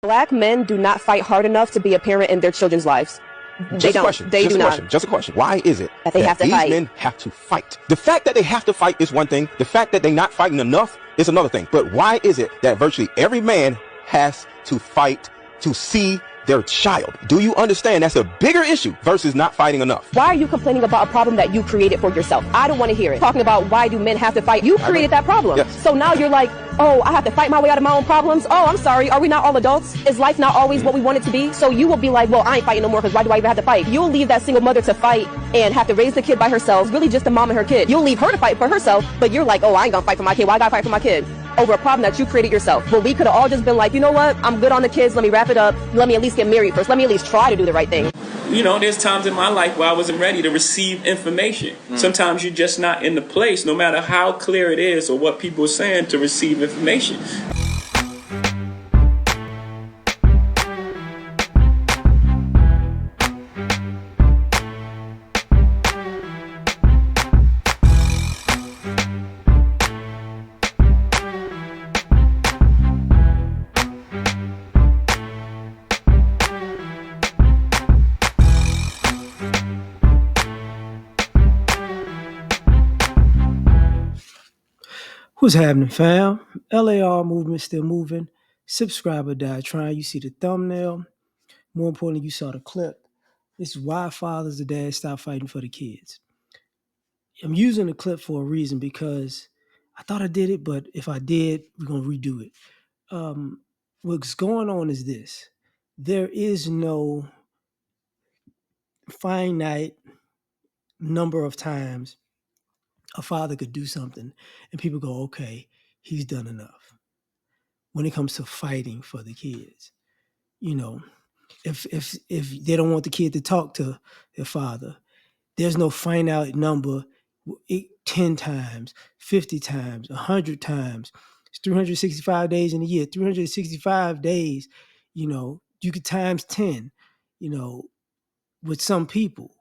Black men do not fight hard enough to be a parent in their children's lives. They don't. They do not. Just a question. Why is it that they have to these fight? Men have to fight? The fact that they have to fight is one thing. The fact that they're not fighting enough is another thing. But why is it that virtually every man has to fight to see their child? Do you understand that's a bigger issue versus not fighting enough? Why are you complaining about a problem that you created for yourself? I don't want to hear it. Talking about why do men have to fight? You created that problem. Yes. So now you're like, oh, I have to fight my way out of my own problems. Oh, I'm sorry. Are we not all adults? Is life not always what we want it to be? So you will be like, well, I ain't fighting no more because why do I even have to fight? You'll leave that single mother to fight and have to raise the kid by herself. It's really just the mom and her kid. You'll leave her to fight for herself, but you're like, oh, I ain't gonna fight for my kid. Why I gotta fight for my kid? Over a problem that you created yourself. But we could have all just been like, you know what? I'm good on the kids. Let me wrap it up. Let me at least get married first. Let me at least try to do the right thing. You know, there's times in my life where I wasn't ready to receive information. Sometimes you're just not in the place, no matter how clear it is or what people are saying, to receive information. What's happening, fam? L.A.R. movement still moving. Subscribe or die trying. You see the thumbnail. More importantly, you saw the clip. This is why fathers and dads stop fighting for the kids. I'm using the clip for a reason because I thought I did it, but if I did, we're going to redo it. What's going on is this. There is no finite number of times a father could do something and people go, okay, he's done enough. When it comes to fighting for the kids, you know, if they don't want the kid to talk to their father, there's no finite number, 10 times, 50 times, 100 times. It's 365 days in a year, 365 days, you know, you could times 10, you know, with some people.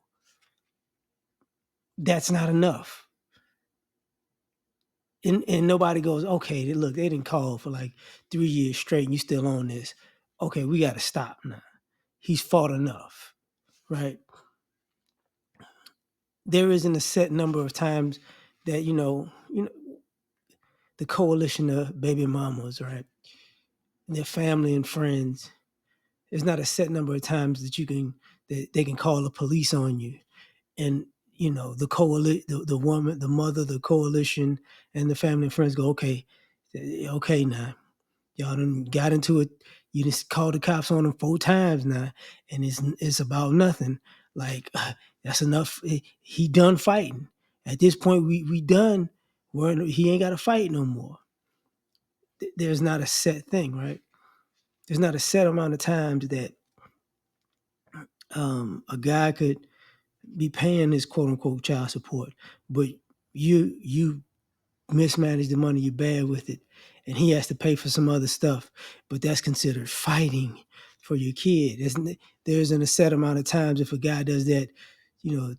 That's not enough. And nobody goes, okay, look, they didn't call for like 3 years straight and you still on this. Okay, we got to stop now. He's fought enough, right? There isn't a set number of times that, you know, the coalition of baby mamas, right? And their family and friends. There's not a set number of times that they can call the police on you. And, you know, the woman, the mother, the coalition, and the family and friends go, okay now. Y'all done got into it. You just called the cops on him 4 times now, and it's about nothing. Like, that's enough. He done fighting. At this point, we done. He ain't got to fight no more. There's not a set thing, right? There's not a set amount of times that a guy could be paying his quote unquote child support, but you mismanage the money, you're bad with it, and he has to pay for some other stuff, but that's considered fighting for your kid. There isn't a set amount of times if a guy does that,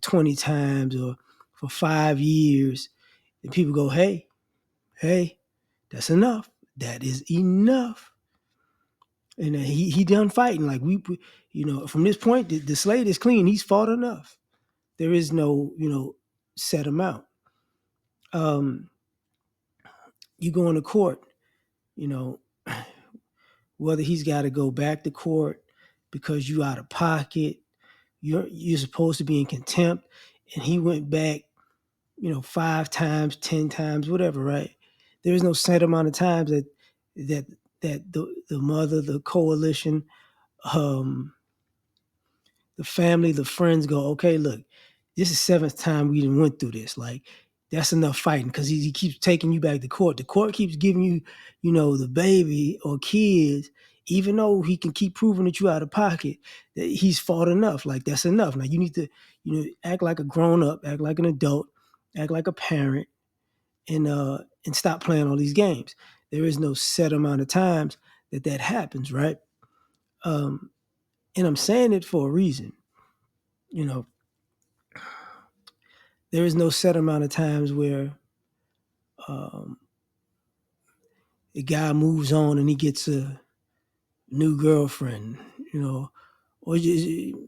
20 times or for 5 years, and people go, hey, that's enough. That is enough. And he done fighting. Like from this point, the slate is clean. He's fought enough. There is no, set amount. You go into court, whether he's got to go back to court because you out of pocket, you're supposed to be in contempt, and he went back, 5 times, 10 times, whatever, right? There is no set amount of times that the mother, the coalition, the family, the friends go, okay, look, this is 7th time we done went through this. Like, that's enough fighting, because he keeps taking you back to court. The court keeps giving you, the baby or kids, even though he can keep proving that you out of pocket, that he's fought enough. Like, that's enough. Now you need to, act like a grown up, act like an adult, act like a parent, and stop playing all these games. There is no set amount of times that happens, right? And I'm saying it for a reason. There is no set amount of times where a guy moves on and he gets a new girlfriend, or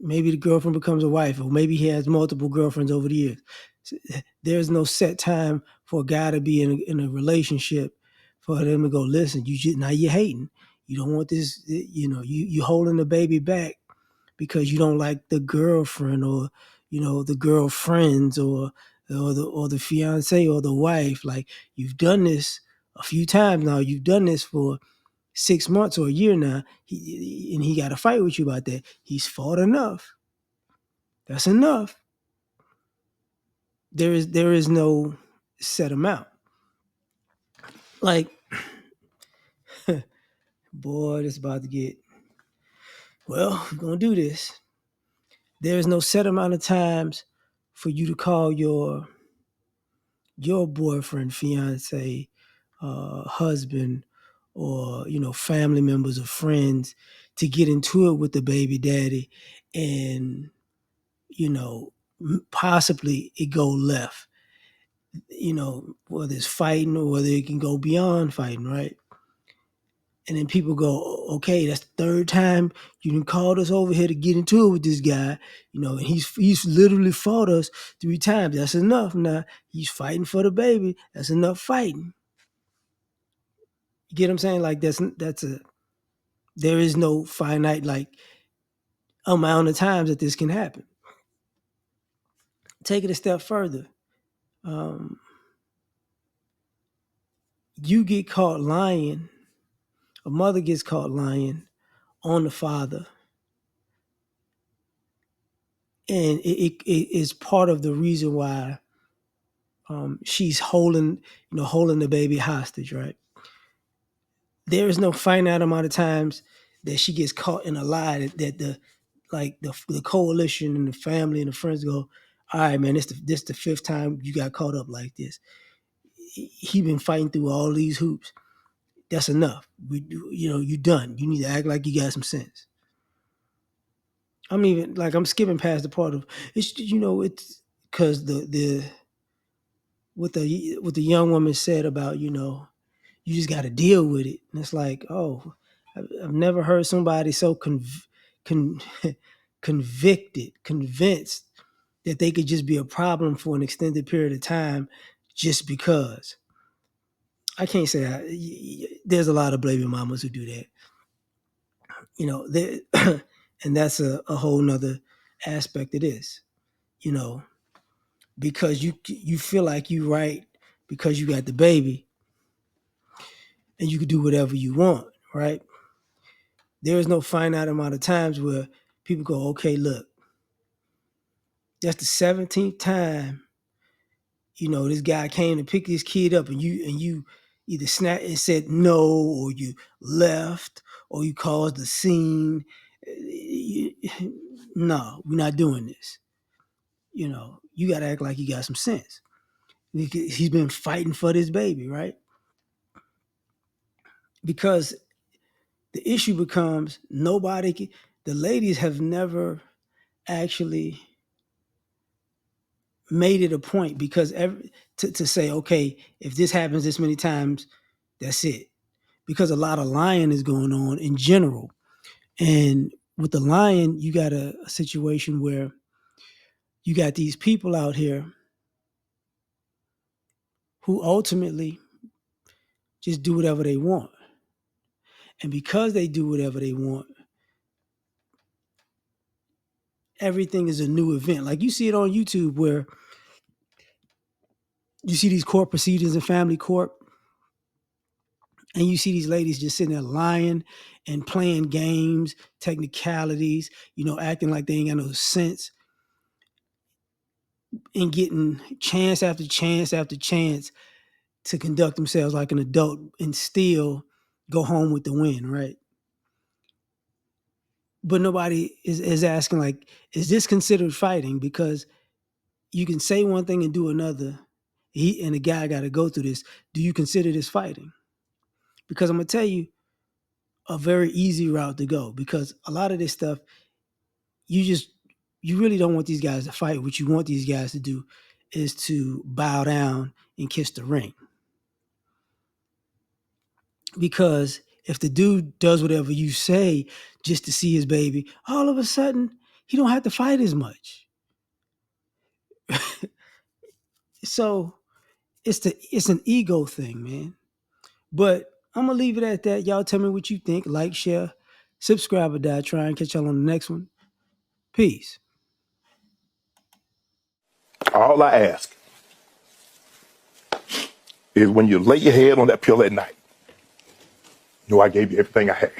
maybe the girlfriend becomes a wife, or maybe he has multiple girlfriends over the years. There's no set time for a guy to be in a relationship for them to go, listen, now you're hating. You don't want this, you holding the baby back because you don't like the girlfriend or, the girlfriends or the fiance or the wife. Like, you've done this a few times now. You've done this for 6 months or a year now. He got to fight with you about that. He's fought enough. That's enough. There is no set amount. Like, boy, this about to get, well, we're going to do this. There is no set amount of times for you to call your boyfriend, fiance, husband, or, family members or friends to get into it with the baby daddy and, possibly it go left, whether it's fighting or whether it can go beyond fighting, right? And then people go, okay, that's the third time you done called us over here to get into it with this guy, and he's literally fought us 3 times. That's enough now. He's fighting for the baby. That's enough fighting. You get what I'm saying? Like, there is no finite, like, amount of times that this can happen. Take it a step further. You get caught lying. A mother gets caught lying on the father. And it is part of the reason why she's holding the baby hostage, right? There is no finite amount of times that she gets caught in a lie that the coalition and the family and the friends go, all right, man, this the 5th time you got caught up like this. He been fighting through all these hoops. That's enough. You done. You need to act like you got some sense. I'm skipping past the part of it's because what the young woman said about, you just got to deal with it. And it's like, oh, I've never heard somebody so convinced that they could just be a problem for an extended period of time just because. I can't say there's a lot of baby mamas who do that. And that's a whole nother aspect of this, because you feel like you right because you got the baby and you can do whatever you want, right? There is no finite amount of times where people go, okay, look, that's the 17th time, this guy came to pick this kid up and you either snapped and said no, or you left, or you caused the scene. No, we're not doing this. You got to act like you got some sense. He's been fighting for this baby, right? Because the issue becomes the ladies have never actually made it a point because to say, okay, if this happens this many times, that's it. Because a lot of lying is going on in general. And with the lying, you got a situation where you got these people out here who ultimately just do whatever they want. And because they do whatever they want, everything is a new event. Like, you see it on YouTube where you see these court proceedings in family court, and you see these ladies just sitting there lying and playing games, technicalities, acting like they ain't got no sense, and getting chance after chance after chance to conduct themselves like an adult and still go home with the win, right? But nobody is asking, like, is this considered fighting? Because you can say one thing and do another. And the guy got to go through this. Do you consider this fighting? Because I'm going to tell you a very easy route to go, because a lot of this stuff, you really don't want these guys to fight. What you want these guys to do is to bow down and kiss the ring. Because if the dude does whatever you say just to see his baby, all of a sudden he don't have to fight as much. So it's an ego thing, man. But I'm gonna leave it at that. Y'all tell me what you think. Like, share, subscribe, or die. Try and catch y'all on the next one. Peace. All I ask is when you lay your head on that pillow at night, know I gave you everything I had.